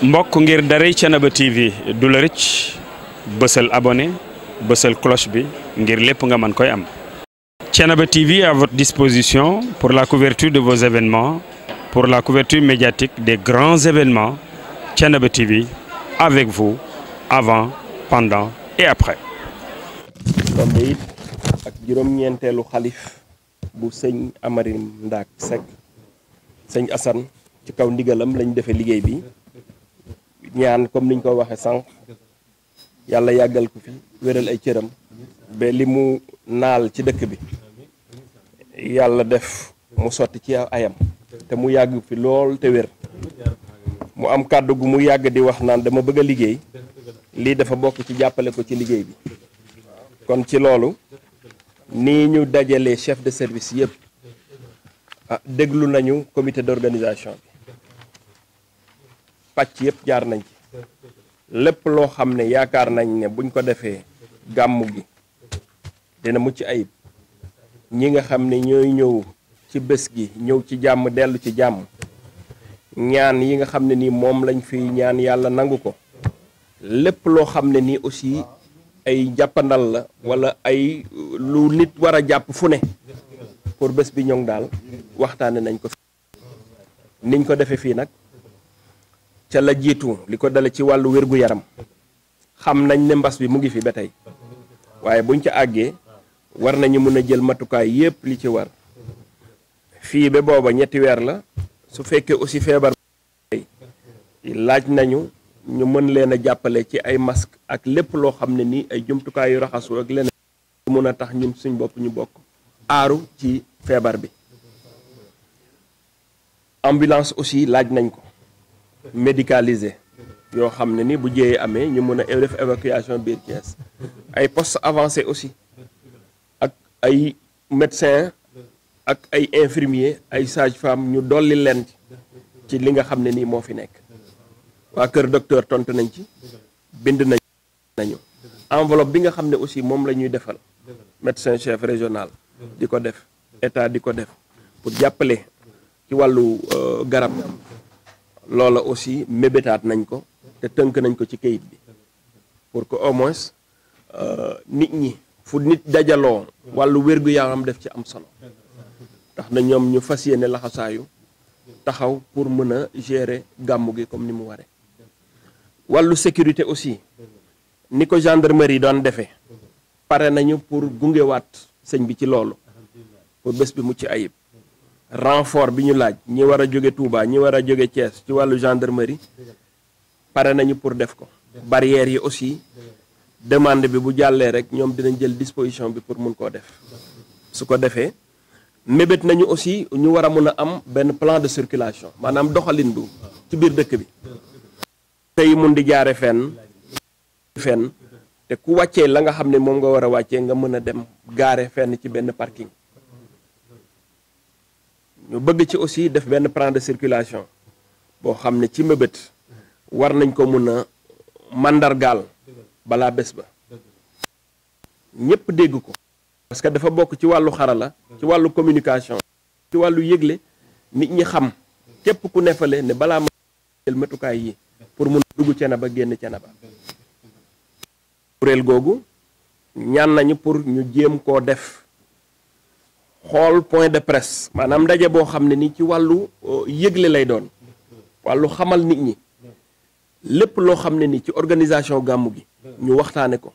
mbokk ngir daray Thiénaba TV du la rëcc bësal abonné bësal cloche bi ngir lépp nga mën koy am. Thiénaba TV à votre disposition pour la couverture de vos événements, pour la couverture médiatique des grands événements. Thiénaba TV avec vous avant, pendant et après. tombe it ak juróom-ñeenteelu xalif bu sëñ Amary Ndack Seck sëñ Assane ci kaw ndigalam lañ defee liggéey bi ñaan comme niñ ko waxee sànq yàlla yàggal ko fi wéral ay cëram ba li mu naal ci dëkk bi yàlla def mu sotti ci ayam te mu yàgg fi lool te wér mu am kàddu gu mu yàgg di wax naan dama bëgg a liggéey lii dafa bokk ci jàppale ko ci liggéey bi kon ci loolu nii ñu dajalee chef de service yëpp déglu nañu comité d'organisation bi pàcc yëpp jaar nañ ci lépp loo xam ne yaakaar nañ ne buñ ko defee gàmmu gi dina mucc ayib ñi nga xam ne ñooy ñëw ci bés gi ñëw ci jàmm dellu ci jàmm ñaan yi nga xam ne nii moom lañ fi ñaan yàlla nangu ko lépp loo xam ne nii aussi ay jàppandal la wala ay lu nit war a jàpp fu ne pour bés bi ñoŋ daal waxtaane nañ ko fi niñ ko defee fii nag ca la jiitu li ko dale ci wàllu wér-gu-yaram xam nañ ne mbas bi mu ngi fi ba tey waaye buñ ca àggee war nañu mën a jël matukaay yépp li ci war fii ba booba ñetti weer la su fekkee aussi feebar laaj nañu ñu mën leen a jàppale ci ay masque ak lépp loo xam ne nii ay jumtukaay yu raxasu ak leneen mën a tax ñun suñ bopp ñu bokk aaru ci feebar bi ambulance aussi laaj nañ ko médicalisé yoo xam ne ni bu jéyee amee ñu mën a def évacuation biir Thiès ay poste avancé aussi ak ay médecin ak ay infirmier ay sage-femme ñu dolli leen ci li nga xam ne nii moo fi nekk waa kër docteur tontu nañ ci bind nañu enveloppe bi nga xam ne aussi moom la ñuy defal médecin chef régional di ko def état di ko def pour jàppale ci wàllu garab loola aussi mébétaat nañ ko te tënk nañ ko ci kayit bi pour que au moins nit ñi fu nit dajaloo wàllu wér-gu-yaram def ci am solo tax na ñoom ñu fas yéene laxasaayu taxaw pour mën a gérer gàmmu gi comme ni mu waree wàllu sécurité aussi ni ko gendarmerie doon defee pare nañu pour gungewaat sëñ bi ci loolu pour bés bi mucc ayib renfort bi ñu laaj ñi war a jóge Touba ñi war a jóge Thiès ci wàllu gendarmerie pare nañu pour def ko barrières yi aussi demande bi bu jàllee rek ñoom dinañ jël disposition bi pour mun koo def su ko defee mébét nañu aussi ñu war a mën a am benn plan de circulation maanaam doxalin bu ci biir dëkk bi tey mun di jaare fenn te ku wàccee la nga xam ne moom nga war a wàccee nga mën a dem gaare fenn ci benn parking ñu bëgg ci aussi def benn plan de circulation boo xam ne ci mébét war nañ ko mën a màndargaal balaa bés ba ñépp dégg ko parce que dafa bokk ci wàllu xarala ci wàllu communication ci wàllu yëgle nit ñi xam képp ku nefale ne balaa ma jël matukaay yi pour mun dugg Thiénaba génn Thiénaba kuréel googu ñaan nañu pour ñu jéem koo def xool point de presse maanaam ndaje boo xam ne ni ci wàllu yëgle lay doon wàllu xamal nit ñi lépp loo xam ne ni ci organisation gàmmu gi ñu waxtaane ko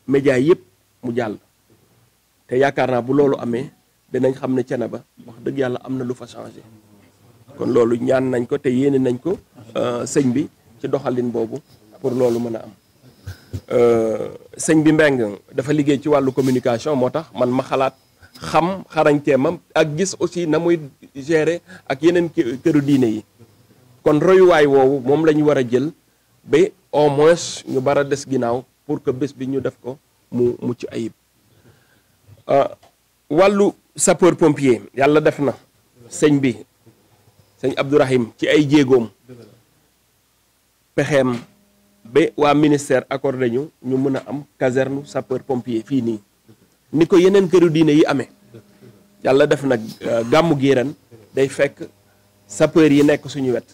média yépp mu jàll te yaakaar naa bu loolu amee dinañ xam ne Thiénaba wax dëgg yàlla am na lu fa changé kon loolu ñaan nañ ko te yéene nañ ko sëñ bi ci doxalin boobu pour loolu mën a am sëñ bi Mbeng dafa liggéey ci wàllu communication moo tax man ma xalaat xam xarañteemam ak gis aussi na muy gérer ak yeneen këru diine yi kon royuwaay woowu moom la ñu war a jël ba au moins ñu bara des ginnaaw pour que bés bi ñu def ko mu mucc ayib wàllu sapeur pompier yàlla def na sëñ Abdourahim ci ay jéegoom pexeem ba waa ministère accordé ñu mën a am caserne sapeur pompier fii nii ni ko yeneen këru diine yi amee yàlla def nag gàmmu gi ren day fekk sapeur yi nekk suñu wet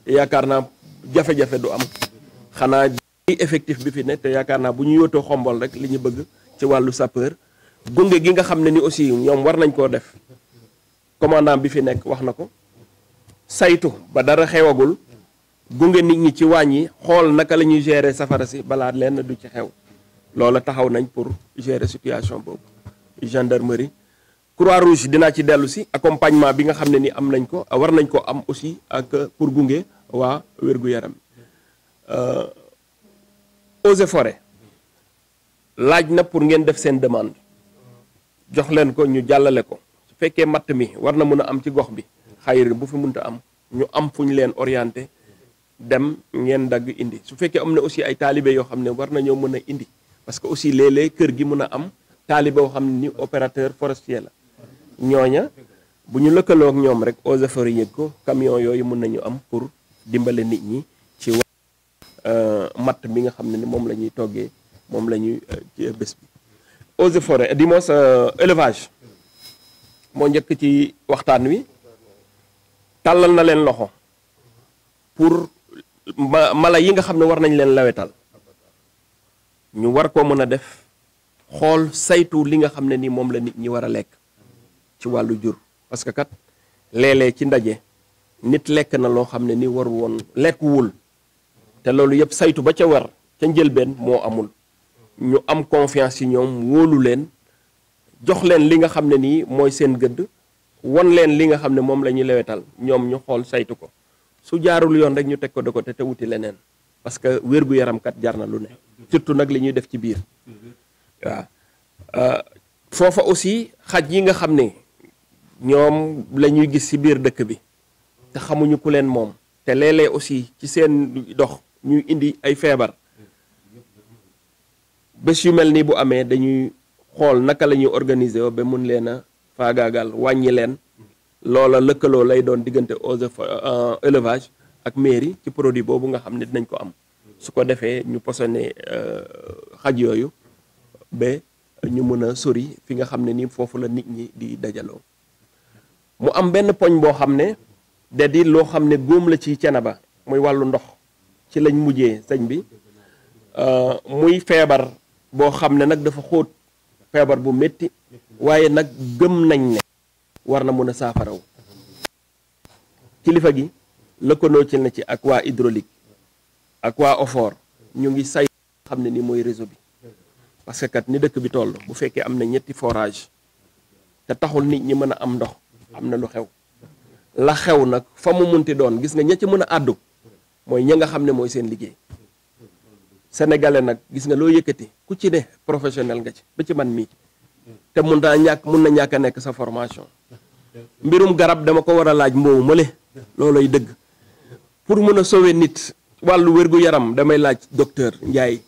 te yaakaar naa jafe-jafe du am xanaa effectif bi fi ne te yaakaar naa bu ñu yootoo xombol rek li ñu bëgg ci wàllu sapeur gunge gi nga xam ne ni aussi ñoom war nañ koo def commandant bi fi nekk wax na ko saytu ba dara xewagul gunge nit ñi ci wàññi xool naka la ñuy gérer safara si balaa lenn du ci xew loola taxaw nañ pour gérer situation boobu gendarmerie Croix-Rouge dinaa ci dellu si accompagnement bi nga xam ne ni am nañ ko war nañ ko am aussi ak pour gunge waa wér-gu-yaram Eaux et Forêts laaj na pour ngeen def seen demande jox leen ko ñu jàllale ko su fekkee matt mi war na mën a am ci gox bi xayri bu fi mënta am ñu am fu ñu leen orienté dem ngeen dagg indi su fekkee am na aussi ay taalibe yoo xam ne war nañoo mën a indi parce que aussi léeg-léeg kër gi mën a am taalibe yoo xam ne ni opérateur forestier la ñooña bu ñu lëkkaloo ak ñoom rek Eaux et Forêts yëg ko camion yooyu mën nañu am pour dimbale nit ñi ci matt bi nga xam ne ni moom la ñuy toggee moom la ñuy ci bés bi Eaux et Forêts di mos élevage moo njëkk ci waxtaan wi tàllal na leen loxo pour mala yi nga xam ne war nañ leen lawetal ñu war koo mën a def xool saytu li nga xam ne ni moom la nit ñi war a lekk ci wàllu jur parce que kat léeg-léeg ci ndaje nit lekk na loo xam ne ni waru woon lekkuwul te loolu yëpp saytu ba ca war ca njëlbeen moo amul ñu am confiance ci ñoom wóolu leen jox leen li nga xam ne nii mooy seen gëdd won leen li nga xam ne moom la ñuy lewetal ñoom ñu xool saytu ko su jaarul yoon rek ñu teg ko de côté te wuti leneen parce que wér-gu-yaram kat jar na lu ne surtout nag li ñuy def ci biir waaw foofa aussi xaj yi nga xam ne ñoom la ñuy gis ci biir dëkk bi te xamuñu ku leen moom te léeg-léeg aussi ci seen dox ñuy indi ay feebar bés yu mel nii bu amee dañuy xool naka la ñuy organiser wo ba mun leen a faagaagal wàññi leen loola lëkkaloo lay doon diggante eaux et élevage ak mairie ci produit boobu nga xam ne dinañ ko am su ko defee ñu posone xaj yooyu ba ñu mën a sori fi nga xam ne ni foofu la nit ñi di dajaloo mu am benn poñ boo xam ne da di loo xam ne góom la ci Thiénaba muy wàllu ndox ci lañ mujjee sëñ bi muy feebar boo xam ne nag dafa xóot feebar bu métti waaye nag gëm nañ ne war na mën a saafaraw kilifa gi lëkkaloo ci na ci ak waa hydraulique ak waa OFOR ñu ngi say xam ne ni mooy réseau bi parce que kat ni dëkk bi toll bu fekkee am na ñetti forage te taxul nit ñi mën a am ndox am na lu xew la xew nag fa mu munti doon gis nga ña ci mën a àddu mooy ña nga xam ne mooy seen liggéey sénégalais nag gis nga loo yëkkati ku ci ne professionnel nga ci ba ci man mii te mun na ñàkk a nekk sa formation mbirum garab dama ko war a laaj mboobu male looloy dëgg pour mën a sauver nit wàllu wér-gu-yaram damay laaj docteur Ndiaye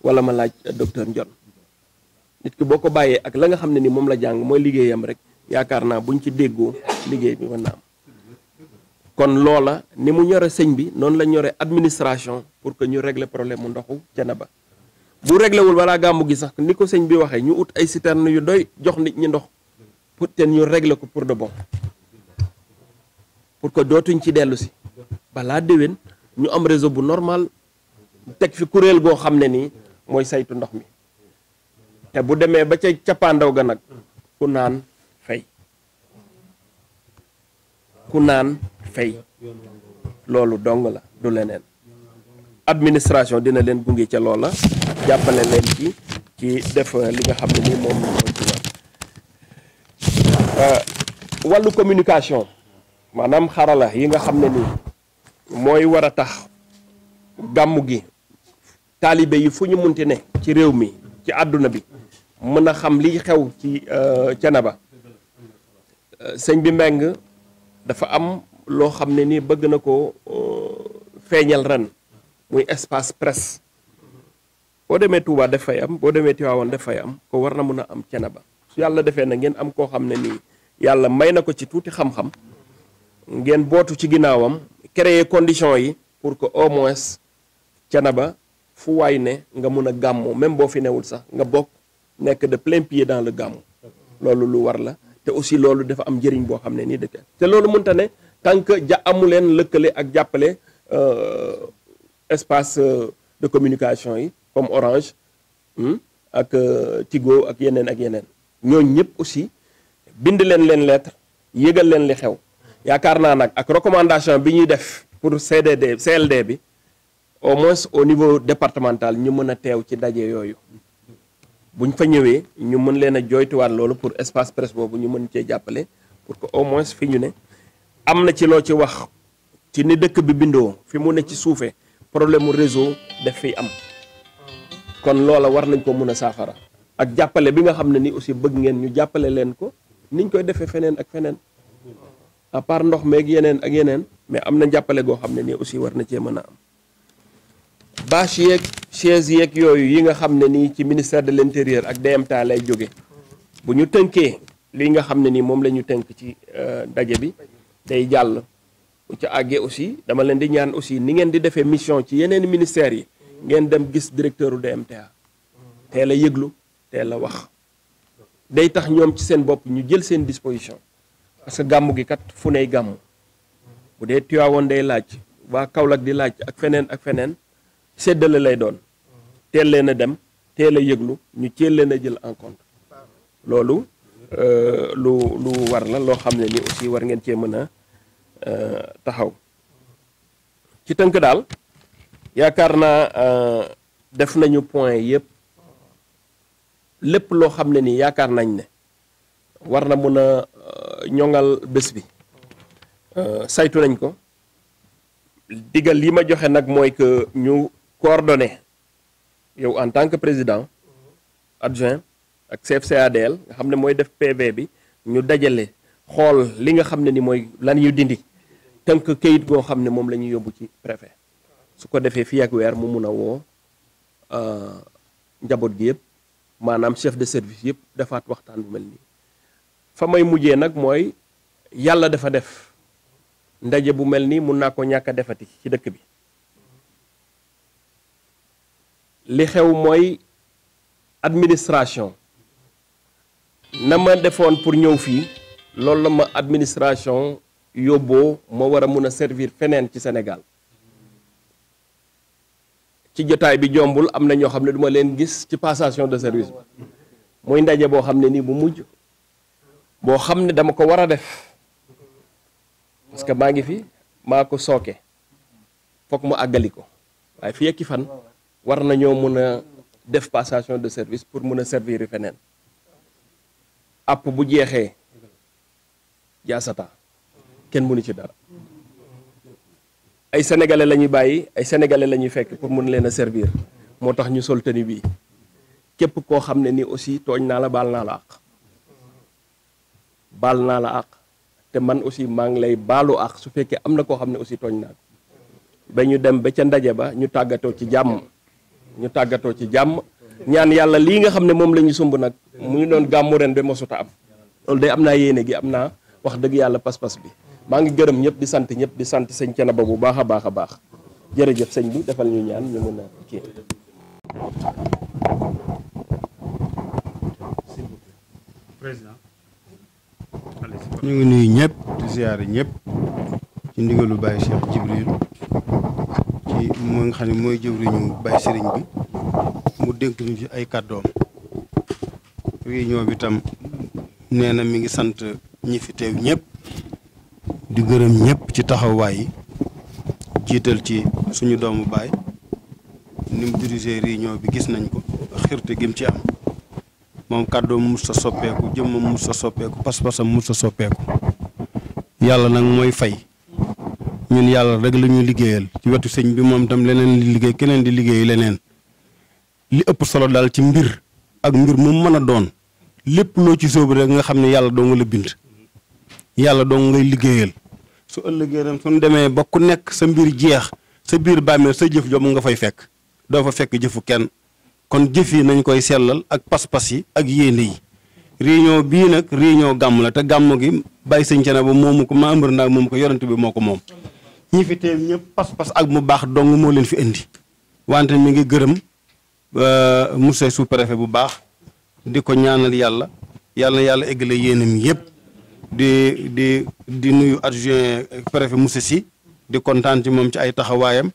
wala ma laaj docteur Ndion nit ki boo ko bàyyee ak la nga xam ne ni moom la jàng mooy liggéeyam rek yaakaar naa buñ ci déggoo liggéey bi mën na am kon loola ni mu ñore sëñ bi noonu la ñore administration pour que ñu régler problème mu ndoxu Thiénaba bu réglé wul balaa gàmmu gi sax ni ko sëñ bi waxee ñu ut ay citerne yu doy jox nit ñi ndox pour te ñu régler ko pour de bon pour que dootuñ ci dellu si balaa déwén ñu am réseau bu normal teg fi kuréel goo xam ne nii mooy saytu ndox mi te bu demee ba ca cappaandaw ga nag ku naan fay ku naan fay loolu dong la du leneen administration dina leen gunge ca loola jàppale leen ci def li nga xam ne nii moom moo ci war wàllu communication maanaam xarala yi nga xam ne nii mooy war a tax gàmmu gi taalibe yi fu ñu munti ne ci réew mi ci àdduna bi mën a xam liy xew ci Thiénaba sëñ bi Mbeng dafa am loo xam ne nii bëgg na ko feeñal ren muy espace presse boo demee Touba daf fay am boo demee Tivaouane daf fay am ko war na mën a am Thiénaba su yàlla defee na ngeen am koo xam ne nii yàlla may na ko ci tuuti xam-xam ngeen bootu ci ginnaawam créer conditions yi pour que au moins Thiénaba fu waay ne nga mun a gàmmu même boo fi newul sax nga bokk nekk de plein pied dans le gàmmu loolu lu war la te aussi loolu dafa am njëriñ boo xam ne nii dëkk te loolu mënta ne tant que amu leen lëkkale ak jàppale espace de communication yi comme Orange ak Tigo ak yeneen ñooñu ñëpp aussi bind leen lettre yëgal leen li xew yaakaar naa nag ak recommandation bi ñuy def pour CLD bi au moins au niveau départemental ñu mën a teew ci daje yooyu buñ fa ñëwee ñu mën leen a jooytuwaat loolu pour espace presse boobu ñu mën cee jàppale pour que au moins fi ñu ne am na ci loo ci wax ci ni dëkk bi bindoo fi mu ne ci suufee problème mu réseau def fi am kon loola war nañ ko mën a saafara ak jàppale bi nga xam ne ni aussi bëgg ngeen ñu jàppale leen ko niñ koy defee feneen ak feneen à part ndox meeg yeneen ak yeneen mais am na jàppale goo xam ne ni aussi war na cee mën a am bâche yeeg chaise yeeg yooyu yi nga xam ne nii ci ministère de l'intérieur ak DMTA lay jóge bu ñu tënkee li nga xam ne nii moom la ñu tënk ci daje bi day jàll bu ci àggee aussi dama leen di ñaan aussi ni ngeen di defee mission ci yeneen ministères yi ngeen dem gis directeur u DMTA teel a yëglu teel a wax day tax ñoom ci seen bopp ñu jël seen disposition parce que gàmmu gi kat fu ney gàmmu bu dee Tiwaawoon day laaj waa Kaolack di laaj ak feneen séddale lay doon teel leen a dem teel a yëglu ñu teel leen a jël en compte loolu lu war la loo xam ne ni aussi war ngeen cee mën a taxaw ci tënk daal yaakaar naa def nañu point yëpp lépp loo xam ne ni yaakaar nañ ne war na mën a ñoŋal bés bi saytu nañ ko digal li ma joxe nag mooy que ñu coordonné yow en tant que président adjoint ak CFCADL nga xam ne mooy def PV bi ñu dajale xool li nga xam ne ni mooy lan ñu dindi tënk këyit goo xam ne moom la ñuy yóbbu ci préfet su ko defee fii ak weer mu mun a woo njaboot gi yëpp maanaam chef de service yëpp defaat waxtaan bu mel nii fa may mujjee nag mooy yàlla dafa def ndaje bu mel nii mun naa ko ñàkk a defati ci dëkk bi li xew mooy administration na ma defoon pour ñëw fii loolu la ma administration yóbboo ma war a mun a servir feneen ci Sénégal ci jotaay bi jombul am na ñoo xam ne duma leen gis ci passation de service bi muy ndaje boo xam ne nii bu mujj boo xam ne dama ko war a def parce que maa ngi fi maa ko sooke foog mu àggali ko waaye fi yekki fan war nañoo mun a def passation de service pour mun a servir feneen app bu jeexee jaasata kenn mënu ci dara ay sénégalais la ñuy bàyyi ay sénégalais la ñuy fekk pour mun leen a servir moo tax ñu sol tenue bii képp koo xam ne ni aussi tooñ naa la baal naa la àq te man aussi maa ngi lay baalu àq su fekkee am na koo xam ne aussi tooñ naa ko ba ñu dem ba ca ndaje ba ñu tàggatoo ci jàmm ñaan yàlla lii nga xam ne moom la ñu sumb nag mu ngi doon gàmmu ren ba mosuta am loolu day am naa yéene gi am naa wax dëgg yàlla pas-pas bi maa ngi gërëm ñëpp di sant sëñ Thiénaba bu baax a baax a baax jërëjëf sëñ bi defal ñu ñaan ñu mën a kii. président ñu ngi nuyu ñëpp di ziyaare ñëpp ci ndigalu Baye Cheikh Jibril ci moo nga xam ne mooy jëwriñu Baye Serigne bi mu dénk ñu ci ay kàddoom réunion bi tam nee na mi ngi sant ñi fi teew ñëpp di gërëm ñëpp ci taxawaay yi jiital ci suñu doomu baay ni mu dirigé réunion bi gis nañ ko xirte gim ci am moom kàddoom mus sa soppeeku jëmmam mus sa soppeeku pas-pasam mus sa soppeeku yàlla nag mooy fay ñun yàlla rek la ñuy liggéeyal ci wetu sëñ bi moom tam leneen li liggéey keneen di liggéey leneen li ëpp solo daal ci mbir ak mbir mu mën a doon lépp loo ci sóobu rek nga xam ne yàlla doo nga la bind yàlla doo ngay liggéeyal su ëllëgee nag suñ demee ba ku nekk sa mbir jeex sa biir bàmmeel sa jëf jom nga fay fekk doo fa fekk jëfu kenn kon jëf yi nañ koy sellal ak pas-pas yi ak yéene yi réunion bii nag réunion gàmm la te gàmm gi bàyyi sëñ Thiénaba moomu ko membre ndaag moom ko yorante bi moo ko moom ñi fi teew ñëpp pas-pas ak mu baax dong moo leen fi indi wante mi ngi gërëm monsieur sous-préfet bu baax di ko ñaanal yàlla yàlla eggale yéenam yëpp di nuyu adjoint préfet monsieur Sy di kontaan ci moom ci ay taxawaayam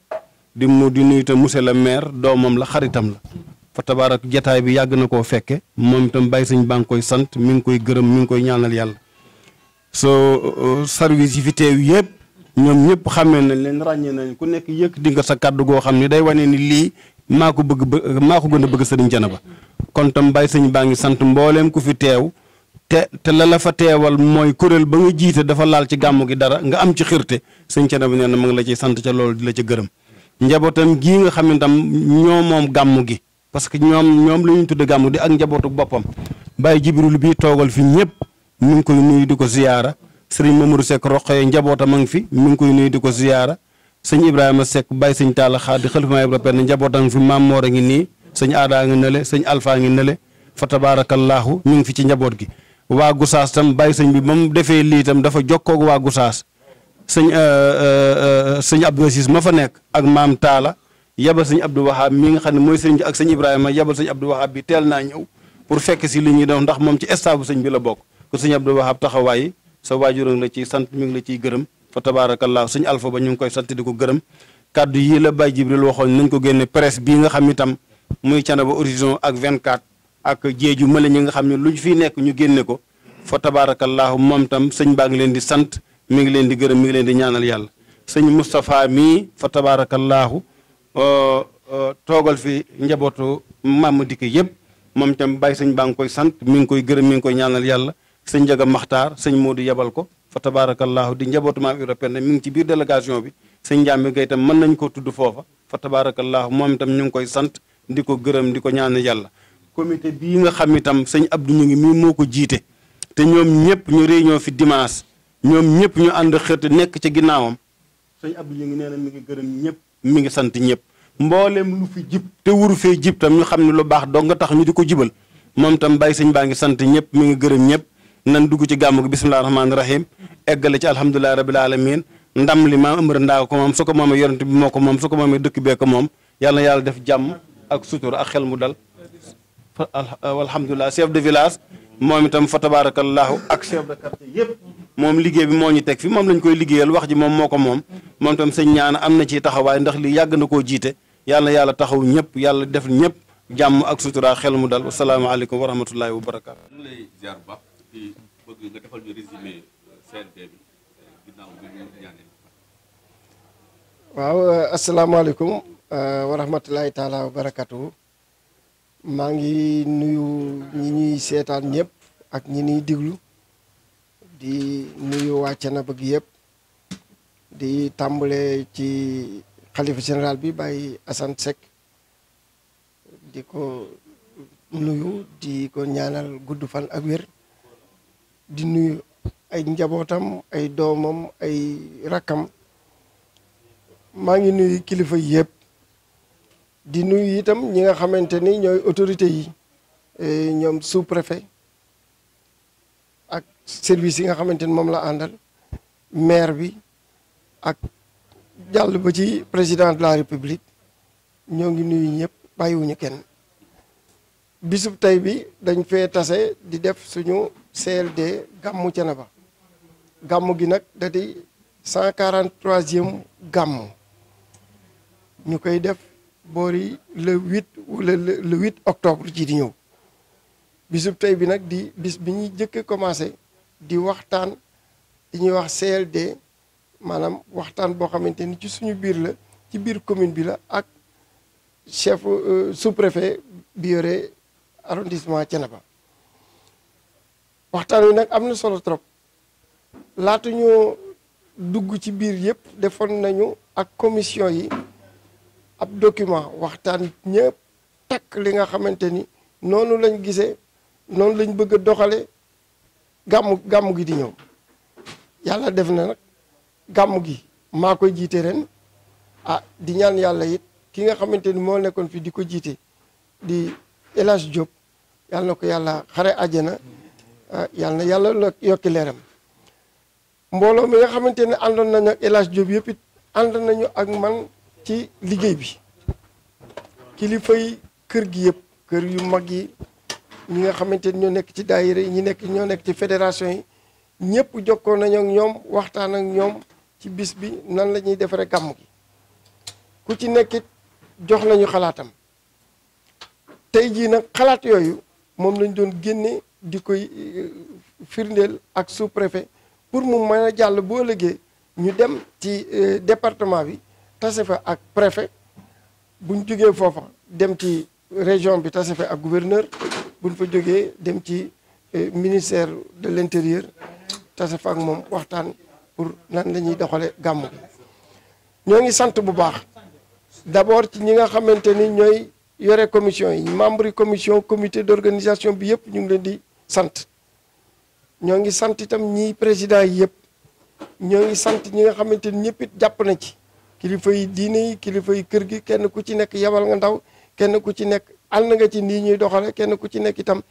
di nuyu itam monsieur le maire doomam la xaritam la fa tabaarak jataay bi yàgg na koo fekke moom itam bàyyi sëñ baa ngi koy sant mi ngi koy gërëm mi ngi koy ñaanal yàlla soo service yi fi teew yëpp ñoom ñëpp xamee nañ leen ràññee nañ ku nekk yëkk di nga sa kàddu goo xam ne day wane ni lii maa ko gën a bëgg sëriñ Thiénaba kon tam bàyyi sëñ baa ngi sant mbooleem ku fi teew te la fa teewal mooy kuréel ba nga jiite dafa laal ci gàmmu gi dara nga am ci xirte sëñ Thiénaba nee na ma ngi la ciy sant ca loolu di la ca gërëm njabootam gii nga xam ne tam ñoo moom gàmmu gi parce que ñoom la ñu tudde gàmmu di ak njabootu boppam bàyyi Jibril bii toogal fi ñëpp mi ngi koy nuyu di ko ziyaara sëriñ Mamadou Seck Roqoye njabootam a ngi fi mi ngi koy nuyu di ko ziyaara sëñ Ibrahima Seck bàyyi sëñ Talla Xaadi xalifa Ibra Penn njabootam ngi fi Maam Moor a ngi nii sëñ Aadaa ngi nële sëñ Alpha ngi nële fa tabaarakallaahu ñu ngi fi ci njaboot gi waa Gusaas tam bàyyi sëñ bi ba mu defee lii tam dafa jokkoog waa Gusaas sëñ Abdou Aziz ma fa nekk ak maam Taala yabal sëñ Abdou Wahab mi nga xam ne mooy sëñ bi ak sëñ Ibrahima yabal sëñ Abdou Wahab bi teel naa ñëw pour fekk si li ñuy def ndax moom ci staff bu sëñ bi la bokk ko sëñ Abdou Wahab taxawaay sa waajur la ciy sant mi ngi la ciy gërëm fa tabaarakallaahu sëñ Alpha ba ñu ngi koy sant di ko gërëm kaddu yii la Baye Jibril waxoon nañ ko génne presse bii nga xam itam muy Thiénaba Horizon ak 24 ak jeeju mala ñi nga xam ne lu fi nekk ñu génne ko fa tabaarakallaahu moom tam sëñ baa ngi leen di sant mi ngi leen di gërëm mi ngi leen di ñaanal yàlla sëñ Moustapha mii fa tabaarakallaahu toogal fi njabootu Mame Dikke yëpp moom itam bàyyi sëñ baa ngi koy sant mi ngi koy gërëm mi ngi koy ñaanal yàlla sëñ Njaga Maxtaar sëñ Modou yabal ko fa tabaarakallaahu di njabootu Maam Ibra Penn mi ngi ci biir délégation bi sëñ Njàmbe Gay itam mën nañ koo tudd foofa fa tabaarakallaahu moom itam ñu ngi koy sant di ko gërëm di ko ñaanal yàlla comité bii nga xam itam sëñ Abdou ñu ngi mii moo ko jiite te ñoom ñëpp ñu réunion fi dimanche ñoom ñëpp ñu ànd xërt nekk ci ginnaawam sëñ Abdou ñu ngi nee na mi ngi gërëm ñëpp mi ngi sant ñëpp mboolem lu fi jib te wuru fee jib tam ñu xam ne lu baax doo nga tax ñu di ko jibal moom tam bàyyi sëñ baa ngi sant ñëpp mi ngi gërëm ñëpp nan dugg ci gàmmu gi bisimilah rahmaani rahim eggale ci alhamdulilahi rabil alamin ndam li maam ëmër ndaa ko moom su ko moomee yonent bi moo ko moom su ko moomee dëkk bee ko moom yàlla na yàlla def jàmm ak sutura ak xel mu dal alhamdulilah chef de village moom itam fa tabarakallahu ak chef de quartier yëpp moom liggéey bi moo ñu teg fi moom lañ koy liggéeyal wax ji moom moo ko moom itam sëñ ñaana am na ci taxawaay ndax li yàgg na koo jiite yàlla yàlla taxaw ñëpp yàlla def ñëpp jàmm ak sutura xel mu dal wasalaamaaleykum wa rahmatullahi wa barakaatu. ñu lay ziar bu baax di bëgg nga defal ñu résumé CND bi ginnaaw bi ñu ñaanee. waaw asalaamaaleykum wa rahmatullahi taala wa barakaatu. maa ngi nuyu ñi ñuy seetaan ñëpp ak ñi ñuy diglu di nuyu waa Thiénaba gi yëpp di tàmbale ci xalifa général bi Baye Assane Seck di ko nuyu di ko ñaanal gudd fan ak wér di nuyu ay njabootam ay doomam ay rakkam maa ngi nuyu kilifa yëpp di nuyu itam ñi nga xamante ni ñooy autorité yi ñoom sous-préfet ak service yi nga xamante ni moom la àndal maire bi ak jàll ba ci président de la république ñoo ngi nuyu ñëpp bàyyiwuñu kenn bisub tey bi dañ fee tase di def suñu CLD gàmmu Thiénaba gàmmu gi nag da di 143e gàmmu ñu koy def boori le 8 wala le 8 octobre ci di ñëw bisub tey bi nag di bis bi ñuy jëkk commencé di waxtaan di ñuy wax CLD maanaam waxtaan boo xamante ni ci suñu biir la ci biir commune bi la ak chef sous-préfet bi yore arrondissement Thiénaba waxtaan wi nag am na solo trop laata ñu dugg ci biir yëpp defoon nañu ak commission yi ab document waxtaan ñëpp takk li nga xamante ni noonu lañ gisee noonu lañ bëgg a doxale gàmmu gi di ñëw yàlla def na nag gàmmu gi maa koy jiite ren di ñaan yàlla it ki nga xamante ni moo nekkoon fi di ko jiite di El Hadj Diop yàlla na ko yàlla xare àjjana yàlla na yàlla yokki leeram mbooloo mi nga xamante ne àndoon nañu ak El Hadj Diop yëpp it ànd nañu ak man ci liggéey bi kilifay kër gi yëpp kër yu mag yi ñi nga xamante ni ñoo nekk ci daayira yi ñoo nekk ci fédération yi ñëpp jokkoo nañu ak ñoom waxtaan ak ñoom ci bis bi nan la ñuy defaree gàmm gi ku ci nekkit jox nañu xalaatam tey jii nag xalaat yooyu moom lañ doon génne di koy firndeel ak sous-préfet pour mu mën a jàll boo ëllëgee ñu dem ci département bi tase fa ak préfet buñ jógee foofa dem ci région bi tase fa ak gouverneur buñ fa jógee dem ci ministère de l'intérieur tase fa ak moom waxtaan pour nan la ñuy doxale gàmmu gi ñoo ngi sant bu baax d'abord ci ñi nga xamante ni ñooy yore commission yi membre yi commission comité d'organisation bi yëpp ñu ngi leen di sant ñoo ngi sant itam ñi président yi yëpp ñoo ngi sant ñi nga xamante ni ñëpp it jàpp na ci kilifa yi diine yi kilifa yi kër gi kenn ku ci nekk yabal nga ndaw kenn ku ci nekk ànd nga ci nii ñuy doxale kenn ku ci nekk itam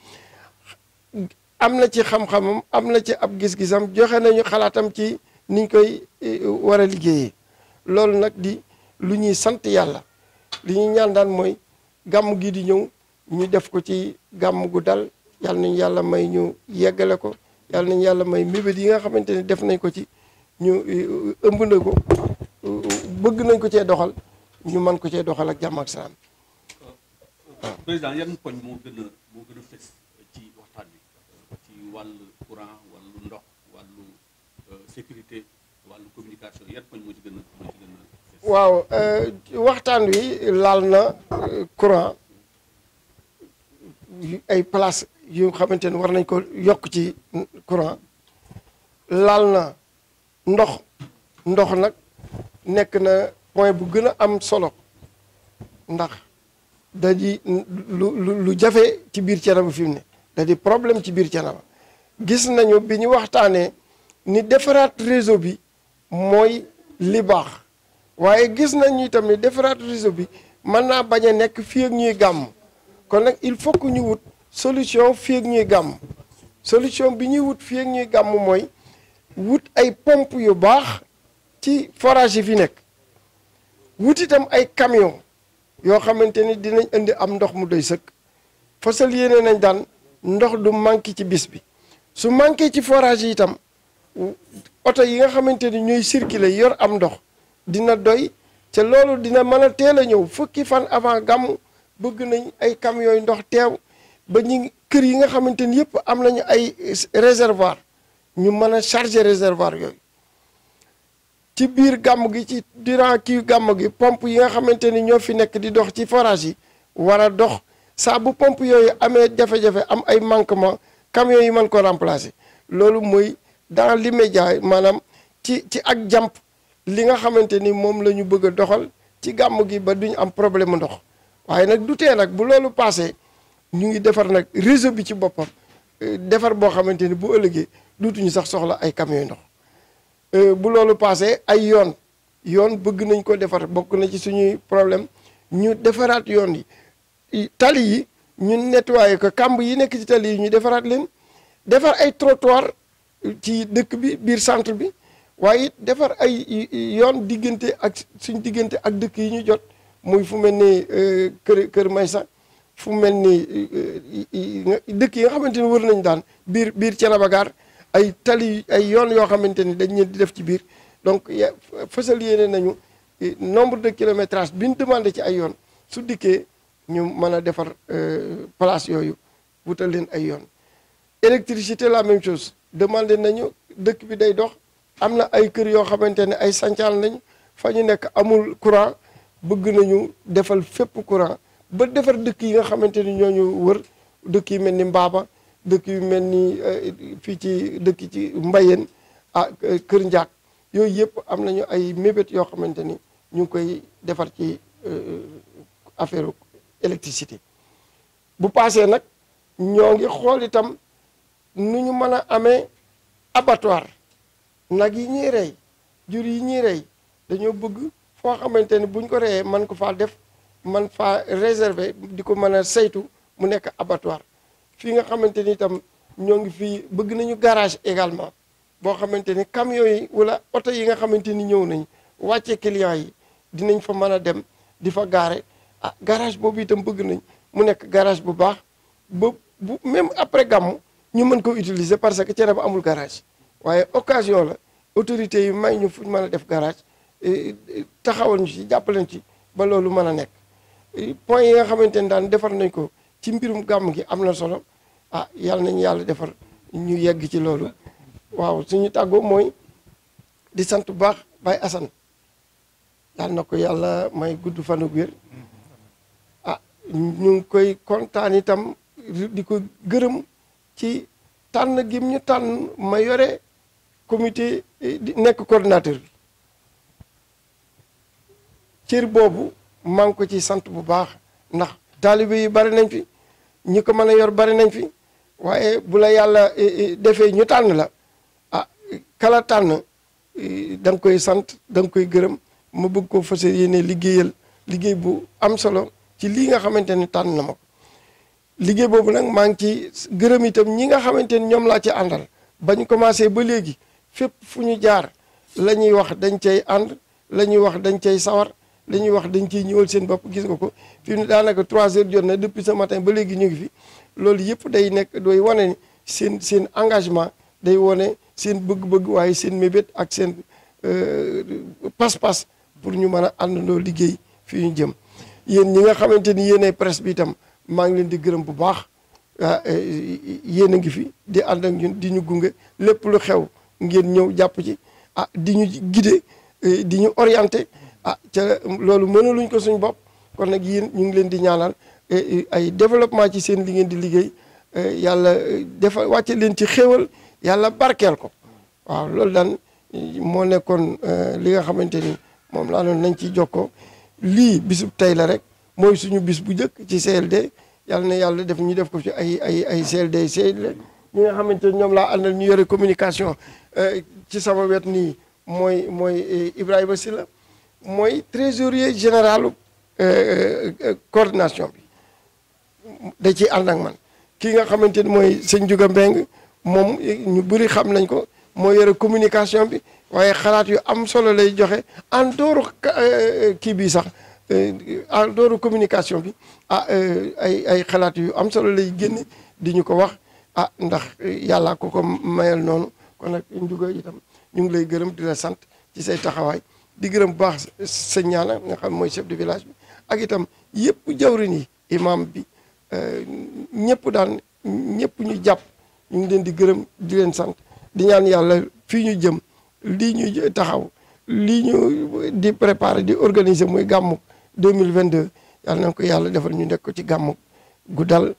am na ci xam-xamam am na ci ab gis-gisam joxe nañu xalaatam ci niñ koy war a liggéeyee loolu nag di lu ñuy sant yàlla li ñuy ñaan daan mooy gàmm gi di ñëw ñu def ko ci gàmm gu dal yàlla nañu yàlla may ñu yeggale ko yàlla nañu yàlla may mébét yi nga xamante ne def nañ ko ci ñu ëmb na ko bëgg nañ ko cee doxal ñu mën ko cee doxal ak jàmm ak salaam. président yan poñ moo gën a fës ci waxtaan bi ci wàllu courant wàllu ndox wàllu sécurité wàllu communication yan poñ moo ci gën a fës. waaw waxtaan wi laal na courant ay place yu xamante ne war nañ ko yokk ci courant laal na ndox nag nekk na point bu gën a am solo ndax da di lu jafe ci biir Thiénaba fi mu ne da di problème ci biir Thiénaba gis nañu bi ñu waxtaanee ni defaraat réseau bi mooy li baax waaye gis nañu itam ni defaraat réseau bi mën naa bañ a nekk fii ak ñuy gàmm kon nag il faut que ñu wut solution fii ak ñuy gàmm solution bi ñuy wut fii ak ñuy gàmm mooy wut ay pompe yu baax ci forage yi fi nekk wut itam ay camion yoo xamante ni dinañ indi am ndox mu doy sëkk fasal yéene nañ daan ndox du manqué ci bis bi su manqué ci forage yi itam oto yi nga xamante ni ñooy circuler yor am ndox dina doy te loolu dina mën a teel a ñëw fukki fan avant gàmm bëgg nañ ay camions yu ndox teew ba ñi kër yi nga xamante ni yëpp am nañu ay réservoir ñu mën a charger réservoir yooyu ci biir gàmm gi ci durant kii gàmm gi pompe yi nga xamante ni ñoo fi nekk di dox ci forage yi war a dox saa bu pompe yooyu amee jafe-jafe am ay manquement camions yi mën ko remplacer loolu mooy dans l'immédiat maanaam ci ak jàmp li nga xamante ni moom la ñu bëgg a doxal ci gàmm gi ba duñ am problème ndox waaye nag du tee nag bu loolu passé ñu ngi defar nag réseau bi ci boppam defar boo xamante ni bu ëllëgee duutuñu sax soxla ay camions ndox bu loolu passé ay yoon bëgg nañ ko defar bokk na ci suñuy problème ñu defaraat yoon yi tali yi ñu nettoyé ko kàmb yi nekk ci tali yi ñu defaraat leen defar ay trottoir ci dëkk bi biir centre bi waaye it defar ay yoon diggante ak suñ diggante ak dëkk yi ñu jot muy fu mel ni kër Maysa fu mel ni dëkk yi nga xamante ni wër nañ daan biir Thiénaba Gare ay tali ay yoon yoo xamante ni dañ leen di def ci biir donc fësal yéene nañu nombre de kilométrage bi ñu demandé ci ay yoon su dikkee ñu mën a defar place yooyu wutal leen ay yoon électricité la même chose demandé nañu dëkk bi day dox am na ay kër yoo xamante ne ay sancaal nañ fa ñu nekk amul courant bëgg nañu defal fépp courant ba defar dëkk yi nga xamante ni ñooñu wër dëkk yi mel ni Mbaaba dëkk yu mel ni fii ci dëkk ci Mbayeen ah Kër Njaak yooyu yëpp am nañu ay mébét yoo xamante ni ñu ngi koy defar ci affaire électricité bu paasee nag ñoo ngi xool itam nu ñu mën a amee abattoir nag yi ñuy rey jur yi ñuy rey dañoo bëgg foo xamante ni buñ ko reyee man ko faa def man faa réserver di ko mën a saytu mu nekk abattoir fii nga xamante ni itam ñoo ngi fii bëgg nañu garage également boo xamante ni camions yi wala oto yi nga xamante ni ñëw nañ wàcce clients yi dinañ fa mën a dem di fa gaare ah garage boobu itam bëgg nañ mu nekk garage bu baax ba bu même après gàmmu ñu mën ko utiliser parce que Thiénaba amul garage waaye occasion la autorités yi may ñu fu ñu mën a def garage taxawal ñu ci jàppale ci ba loolu mën a nekk point yi nga xamante ne daan defar nañ ko ci mbirum gàmm gi am na solo yàlla nañu yàlla defar ñu yegg ci loolu waaw suñu tàggoo mooy di sant bu baax Baye Assane yàlla na ko yàlla may gudd fan ak wér ñu ngi koy kontaan itam di ko gërëm ci tànn gim ñu tànn ma yore comité di nekk coordinateur bi cër boobu maa ngi ko ci sant bu baax ndax taalibe yi bari nañ fi ñi ko mën a yor bari nañ fi waaye bu la yàlla defee ñu tànn la kala tànn da nga koy sant da nga koy gërëm ma bëgg koo fas yéene liggéeyal liggéey bu am solo ci lii nga xamante ni tànn na ma ko liggéey boobu nag maa ngi ci gërëm itam ñi nga xamante ni ñoom laa ci àndal bañ commencé ba léegi fépp fu ñu jaar la ñuy wax dañ cay ànd la ñuy wax dañ cay sawar la ñuy wax dañ ciy ñëwal seen bopp gis nga ko fii mu daanaka 3 heures jot na depuis ce matin ba léegi ñu ngi fi loolu yëpp day nekk dooy wane seen engagement day wane seen bëgg-bëgg waaye seen mébét ak seen pas-pas pour ñu mën a àndandoo liggéey fii ñu jëm yéen ñi nga xamante ni yéenay presse bi itam maa ngi leen di gërëm bu baax yéen a ngi fi di ànd ak ñun di ñu gunge lépp lu xew ngeen ñëw jàpp ci di ñu guider di ñu orienter ca loolu mënaluñ ko suñ bopp kon nag yéen ñu ngi leen di ñaanal ay développement ci seen li ngeen di liggéey yàlla dafa wàcce leen ci xéewal yàlla barkeel ko waaw loolu daan moo nekkoon li nga xamante ni moom laa doon nañ ciy jokkoo lii bisub tey la rek mooy suñu bis bu njëkk ci CLD yàlla na yàlla def ñu def ko ci ay CLD ñi nga xamante ni ñoom laa àndal ñu yore communication ci sama wet nii mooy Ibrahima Sylla mooy trésorier général coordination bi da ciy ànd ak man kii nga xamante ni mooy sëñ Juga Mbeng moom ñu bëri xam nañ ko moo yore communication bi waaye xalaat yu am solo lay joxe en dehors kii bi sax en dehors communication bi ay xalaat yu am solo lay génne di ñu ko wax ndax yàlla ko mayal noonu kon nag Ndiouga itam ñu ngi lay gërëm di la sant ci say taxawaay di gërëm bu baax sëñ Ñaana nga xam mooy chef de village bi ak itam yëpp jawrin yi imam bi ñëpp daan ñëpp ñu jàpp ñu ngi leen di gërëm di leen sant di ñaan yàlla fii ñu jëm lii ñu taxaw lii ñu di préparer di organiser muy gàmmu 2022 yàlla na ko yàlla defal ñu nekk ko ci gàmmu gu dal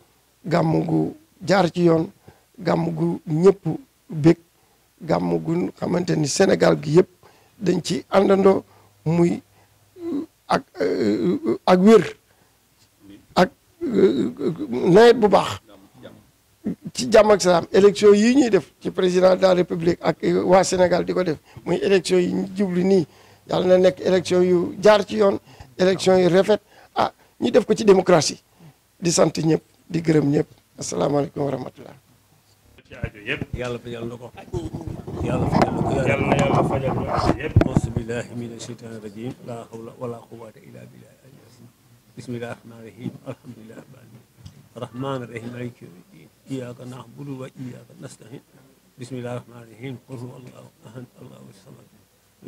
gàmmu gu jaar ci yoon gàmmu gu ñëpp bég gàmmu gu xamante ni Sénégal gi yëpp dañ ci àndandoo muy ak wér ak nawet bu baax ci jàmm ak salaam élection yi ñuy def ci président de la république ak waa Sénégal di ko def muy élection yi ñu jublu nii yàlla na nekk élection yu jaar ci yoon élection yu rafet ñu def ko ci démocratie di sant ñëpp di gërëm ñëpp asalaamaaleykum wa rahmatullah yàlla fajal na ko yàlla fajal na ko yàlla fajal na ko yëpp auzu billahi mina shaytani rajim la hawla wala quwwata illa billahi bismillahi rahmani rahim alhamdulillahi rabbil alamin rahmani rahim maliki yawmiddin iyyaka na'budu wa iyyaka nasta'in bismillahi rahmani rahim qul huwallahu ahad allahu samad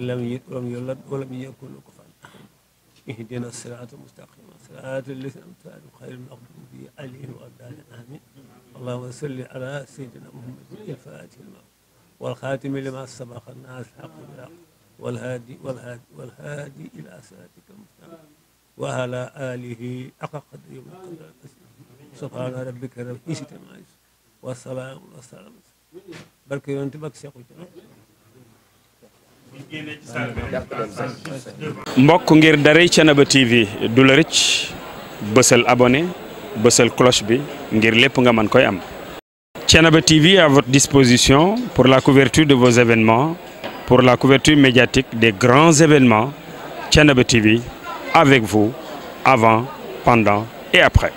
lam yalid walam yulad walam yakul lahu kufuwan ahad ihdina sirata mustaqim sirata alladhina an'amta alayhim ghayril maghdubi alayhim waladdallin amin اللهم صل على سيدنا محمد الفاتح لما والخاتم لما سبق الناس حق بالحق والهادي الى صراطك المستقيم وعلى اله حق قدره ومقداره سبحان ربك رب العزه عما يصفون والسلام barke yonent bak Seexu mbokk ngir daray Thiénaba TV du la rëcc bësal abonné bësal cloche bi ngir lépp nga mën koy am. Thiénaba TV à votre disposition pour la couverture de vos événements, pour la couverture médiatique des grands événements. Thiénaba TV avec vous avant, pendant et après.